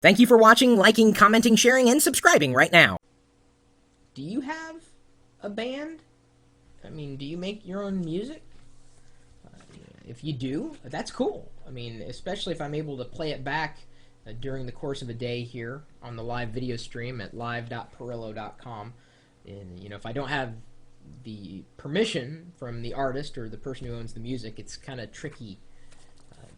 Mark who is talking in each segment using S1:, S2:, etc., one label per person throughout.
S1: Thank you for watching, liking, commenting, sharing, and subscribing right now. Do you have a band? I mean, do you make your own music? If you do, that's cool. I mean, especially if I'm able to play it back during the course of a day here on the live video stream at live.pirillo.com. And, if I don't have the permission from the artist or the person who owns the music, it's kind of tricky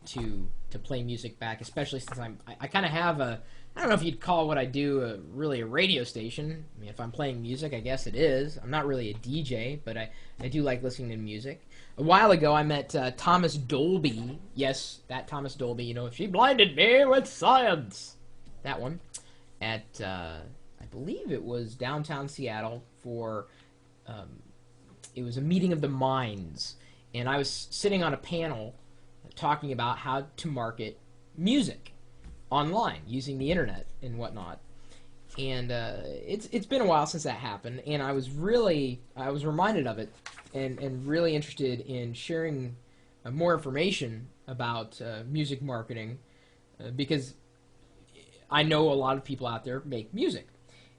S1: to play music back, especially since I kind of have I don't know if you'd call what I do really a radio station. I mean, if I'm playing music, I guess it is. I'm not really a DJ, but I do like listening to music. A while ago, I met Thomas Dolby. Yes, that Thomas Dolby. She blinded me with science. That one. At, I believe it was downtown Seattle for, it was a meeting of the minds. And I was sitting on a panel talking about how to market music online using the internet and whatnot. And it's been a while since that happened, and I was reminded of it and really interested in sharing more information about music marketing because I know a lot of people out there make music.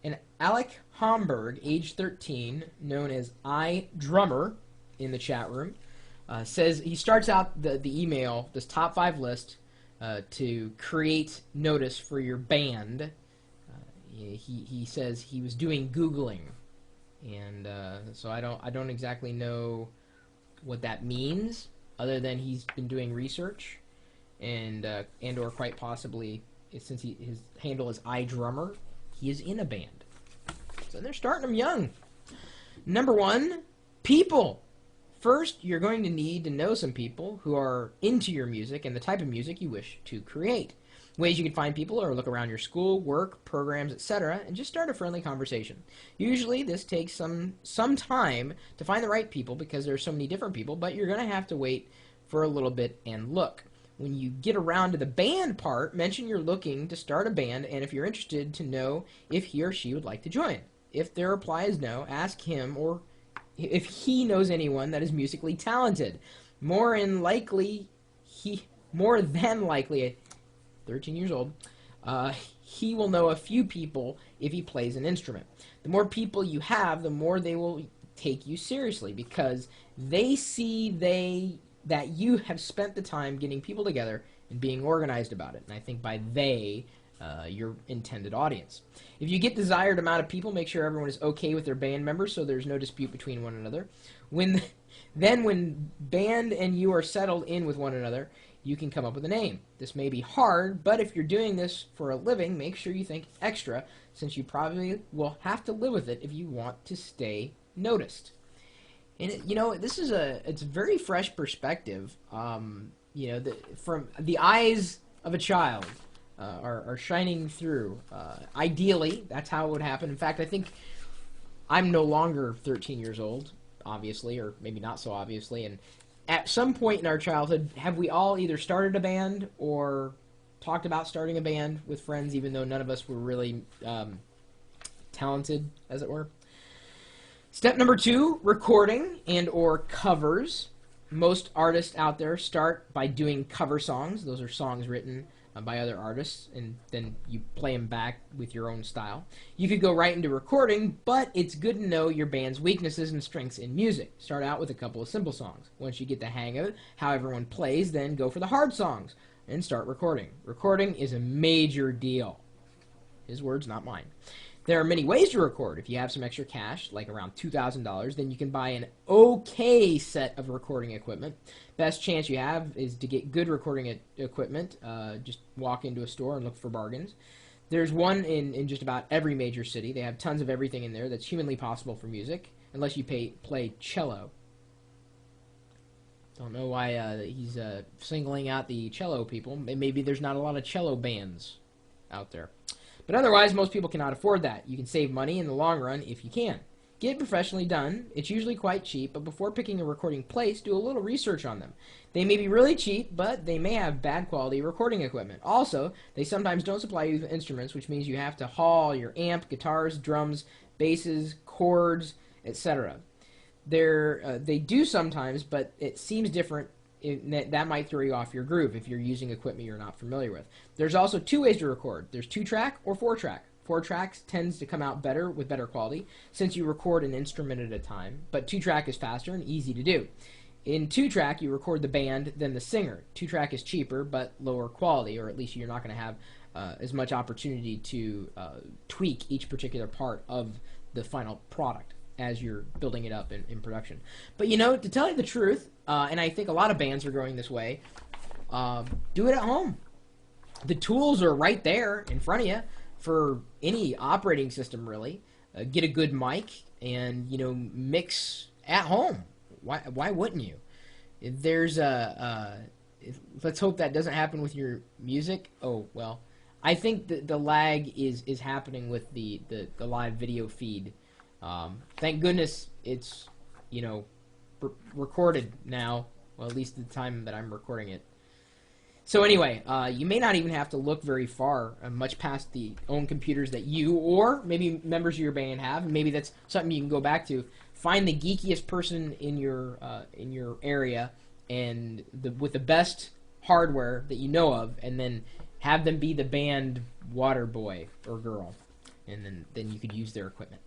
S1: And Alec Homburg, age 13, known as iDrummer in the chat room, says he starts out the email, this top 5 list, to create notice for your band. He says he was doing Googling, and so I don't exactly know what that means, other than he's been doing research, and or quite possibly, since his handle is iDrummer, he is in a band. So they're starting him young. Number 1, people. First, you're going to need to know some people who are into your music and the type of music you wish to create. Ways you can find people are look around your school, work, programs, etc., and just start a friendly conversation. Usually, this takes some time to find the right people because there are so many different people, but you're going to have to wait for a little bit and look. When you get around to the band part, mention you're looking to start a band, and if you're interested to know if he or she would like to join. If their reply is no, ask him or if he knows anyone that is musically talented. More than likely, 13 years old, he will know a few people if he plays an instrument. The more people you have, the more they will take you seriously because they see that you have spent the time getting people together and being organized about it. And I think by they, your intended audience. If you get desired amount of people, make sure everyone is okay with their band members so there's no dispute between one another. When band and you are settled in with one another, you can come up with a name. This may be hard, but if you're doing this for a living, make sure you think extra, since you probably will have to live with it if you want to stay noticed. And it's a very fresh perspective. From the eyes of a child. Are shining through. Ideally, that's how it would happen. In fact, I think I'm no longer 13 years old, obviously, or maybe not so obviously, and at some point in our childhood, have we all either started a band or talked about starting a band with friends, even though none of us were really talented, as it were? Step number 2, recording and or covers. Most artists out there start by doing cover songs. Those are songs written by other artists, and then you play them back with your own style. You could go right into recording, but it's good to know your band's weaknesses and strengths in music. Start out with a couple of simple songs. Once you get the hang of it, how everyone plays, then go for the hard songs and start recording. Recording is a major deal. His words, not mine. There are many ways to record. If you have some extra cash, like around $2,000, then you can buy an okay set of recording equipment. Best chance you have is to get good recording equipment. Just walk into a store and look for bargains. There's one in just about every major city. They have tons of everything in there that's humanly possible for music, unless you play cello. Don't know why he's singling out the cello people. Maybe there's not a lot of cello bands out there. But otherwise, most people cannot afford that. You can save money in the long run if you can. Get it professionally done. It's usually quite cheap, but before picking a recording place, do a little research on them. They may be really cheap, but they may have bad quality recording equipment. Also, they sometimes don't supply you with instruments, which means you have to haul your amp, guitars, drums, basses, chords, etc. They do sometimes, but it seems different that might throw you off your groove if you're using equipment you're not familiar with. There's also two ways to record. There's 2-track or 4-track. 4 tracks tends to come out better with better quality since you record an instrument at a time, but 2-track is faster and easy to do. In 2-track, you record the band, then the singer. 2-track is cheaper, but lower quality, or at least you're not going to have as much opportunity to tweak each particular part of the final product as you're building it up in production. But, you know, to tell you the truth, and I think a lot of bands are going this way, do it at home. The tools are right there in front of you for any operating system, really. Get a good mic and, you know, mix at home. Why wouldn't you? If there's let's hope that doesn't happen with your music. Oh, well, I think the lag is happening with the live video feed. Thank goodness it's, you know, recorded now. Well, at least the time that I'm recording it. So anyway, you may not even have to look very far, much past the own computers that you or maybe members of your band have. Maybe that's something you can go back to. Find the geekiest person in your area and with the best hardware that you know of, and then have them be the band water boy or girl, and then you could use their equipment.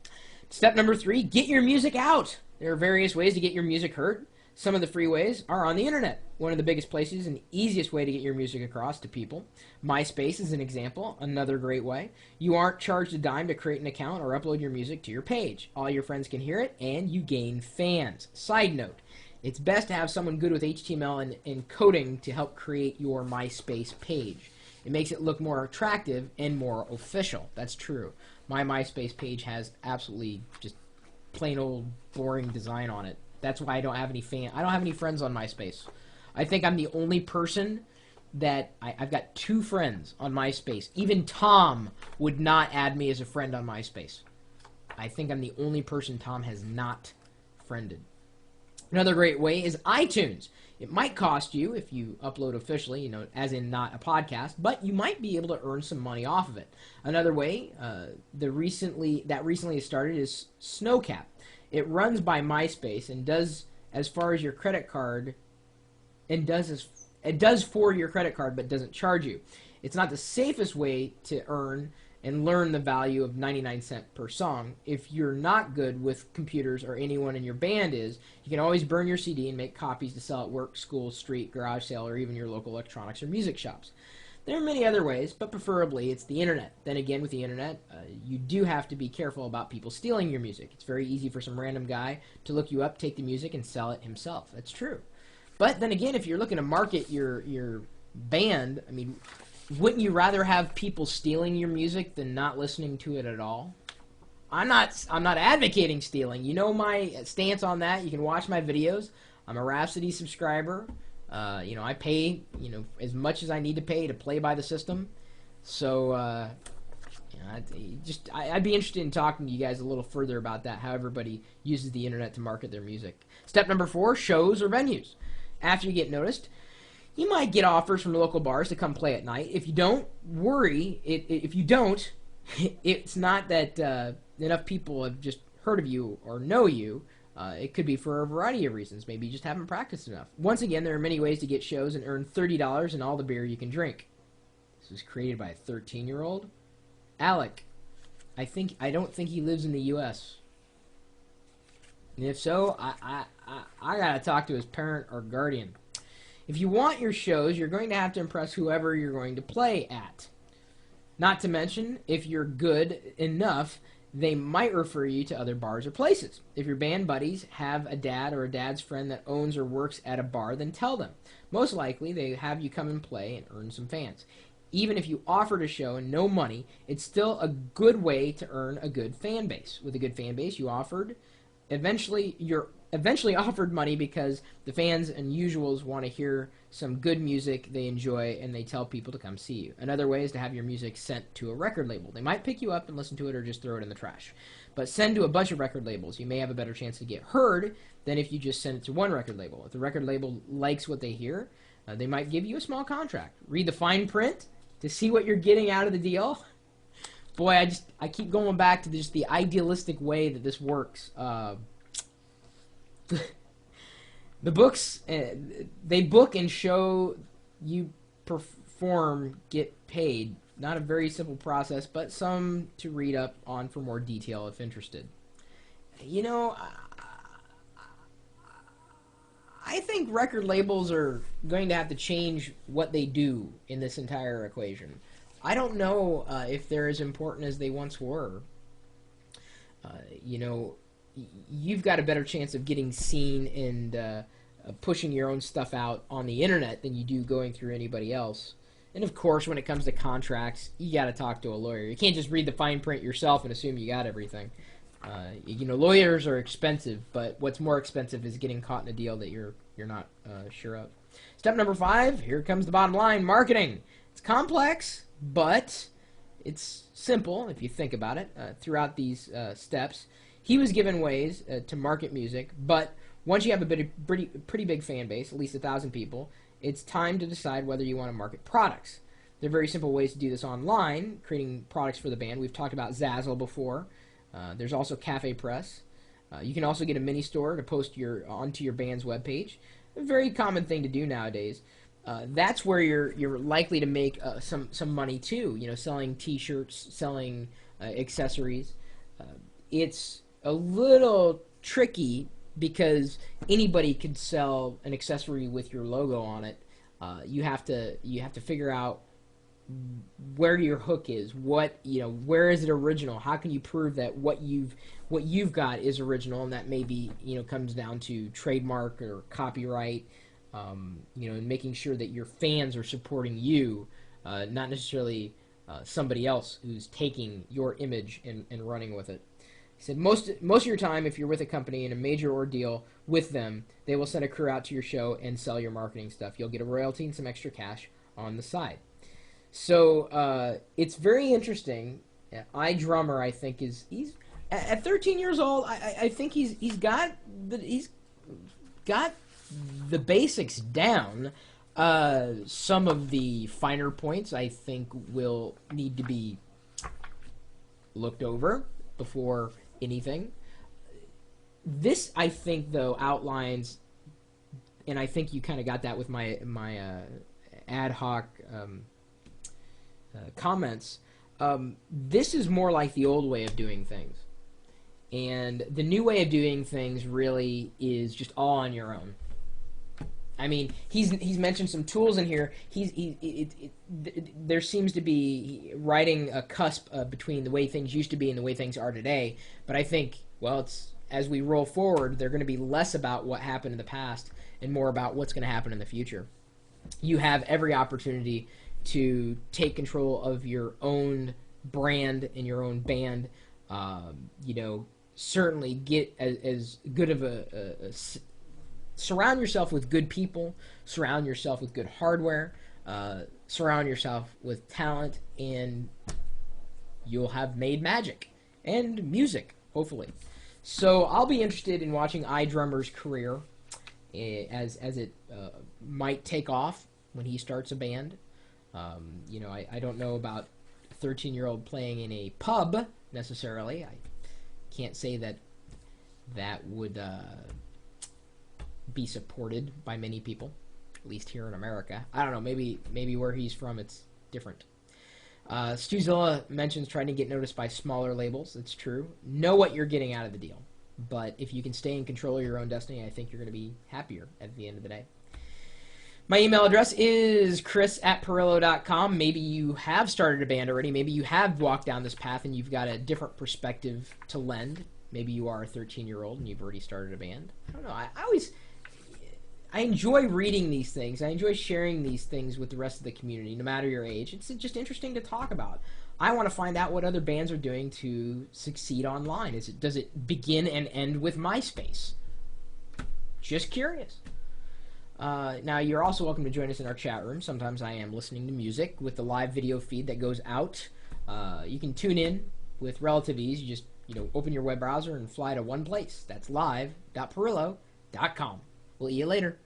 S1: Step number 3: get your music out. There are various ways to get your music heard. Some of the free ways are on the internet. One of the biggest places and easiest way to get your music across to people. MySpace is an example, another great way. You aren't charged a dime to create an account or upload your music to your page. All your friends can hear it, and you gain fans. Side note, it's best to have someone good with HTML and coding to help create your MySpace page. It makes it look more attractive and more official. That's true. My MySpace page has absolutely just plain old boring design on it. That's why I don't have any I don't have any friends on MySpace. I think I'm the only person that I've got 2 friends on MySpace. Even Tom would not add me as a friend on MySpace. I think I'm the only person Tom has not friended. Another great way is iTunes. It might cost you if you upload officially, you know, as in not a podcast, but you might be able to earn some money off of it. Another way that recently has started is Snowcap. It runs by MySpace and does as far as your credit card, and it does for your credit card, but doesn't charge you. It's not the safest way to earn and learn the value of 99 cents per song. If you're not good with computers or anyone in your band is, you can always burn your CD and make copies to sell at work, school, street, garage sale, or even your local electronics or music shops. There are many other ways, but preferably it's the internet. Then again, with the internet, you do have to be careful about people stealing your music. It's very easy for some random guy to look you up, take the music, and sell it himself. That's true. But then again, if you're looking to market your band, I mean, wouldn't you rather have people stealing your music than not listening to it at all? I'm not advocating stealing. You know my stance on that. You can watch my videos. I'm a Rhapsody subscriber. You know, I pay, you know, as much as I need to pay to play by the system. So, you know, I'd be interested in talking to you guys a little further about that, how everybody uses the internet to market their music. Step number 4, shows or venues. After you get noticed, you might get offers from the local bars to come play at night. If you don't, worry. If you don't, it's not that enough people have just heard of you or know you. It could be for a variety of reasons. Maybe you just haven't practiced enough. Once again, there are many ways to get shows and earn $30 and all the beer you can drink. This was created by a 13-year-old. Alec. I don't think he lives in the U.S. And if so, I gotta talk to his parent or guardian. If you want your shows, you're going to have to impress whoever you're going to play at. Not to mention, if you're good enough, they might refer you to other bars or places. If your band buddies have a dad or a dad's friend that owns or works at a bar, then tell them. Most likely, they have you come and play and earn some fans. Even if you offered a show and no money, it's still a good way to earn a good fan base. With a good fan base, you're eventually offered money because the fans and usuals want to hear some good music they enjoy, and they tell people to come see you. Another way is to have your music sent to a record label. They might pick you up and listen to it or just throw it in the trash. But send to a bunch of record labels. You may have a better chance to get heard than if you just send it to one record label. If the record label likes what they hear, they might give you a small contract. Read the fine print to see what you're getting out of the deal. Boy, I keep going back to just the idealistic way that this works. The books, they book and show you perform, get paid. Not a very simple process, but some to read up on for more detail if interested. You know, I think record labels are going to have to change what they do in this entire equation. I don't know if they're as important as they once were. You know, you've got a better chance of getting seen and pushing your own stuff out on the internet than you do going through anybody else. And of course, when it comes to contracts, you got to talk to a lawyer. You can't just read the fine print yourself and assume you got everything. You know, lawyers are expensive, but what's more expensive is getting caught in a deal that you're not sure of. Step number 5, here comes the bottom line, marketing. It's complex, but it's simple if you think about it. Throughout these steps, he was given ways to market music, but once you have a pretty big fan base, at least 1,000 people, it's time to decide whether you want to market products. There are very simple ways to do this online, creating products for the band. We've talked about Zazzle before. There's also Cafe Press. You can also get a mini store to post onto your band's webpage. A very common thing to do nowadays. That's where you're likely to make some money too. You know, selling T-shirts, selling accessories. It's a little tricky because anybody could sell an accessory with your logo on it. You have to figure out where your hook is. Where is it original? How can you prove that what you've got is original? And that maybe comes down to trademark or copyright. And making sure that your fans are supporting you, not necessarily somebody else who's taking your image and running with it. He said most of your time, if you're with a company in a major ordeal with them, they will send a crew out to your show and sell your marketing stuff. You'll get a royalty and some extra cash on the side. So it's very interesting. iDrummer, I think, he's at 13 years old. I think he's got the basics down. Some of the finer points, I think, will need to be looked over before anything. This, I think, though, outlines, and I think you kind of got that with my ad hoc comments. This is more like the old way of doing things. And the new way of doing things really is just all on your own. I mean, he's mentioned some tools in here. There seems to be riding a cusp between the way things used to be and the way things are today. But I think, as we roll forward, they're going to be less about what happened in the past and more about what's going to happen in the future. You have every opportunity to take control of your own brand and your own band. Certainly get as good of a surround yourself with good people, surround yourself with good hardware, surround yourself with talent, and you'll have made magic and music, hopefully. So I'll be interested in watching iDrummer's career as it might take off when he starts a band. I don't know about a 13-year-old playing in a pub necessarily. I can't say that would be supported by many people, at least here in America. I don't know, maybe where he's from it's different. Stuzilla mentions trying to get noticed by smaller labels. It's true. Know what you're getting out of the deal. But if you can stay in control of your own destiny, I think you're going to be happier at the end of the day. My email address is chris@pirillo.com. Maybe you have started a band already. Maybe you have walked down this path and you've got a different perspective to lend. Maybe you are a 13-year-old and you've already started a band. I don't know. I enjoy reading these things. I enjoy sharing these things with the rest of the community, no matter your age. It's just interesting to talk about. I want to find out what other bands are doing to succeed online. Does it begin and end with MySpace? Just curious. Now, you're also welcome to join us in our chat room. Sometimes I am listening to music with the live video feed that goes out. You can tune in with relative ease. You just open your web browser and fly to one place. That's live.pirillo.com. We'll see you later.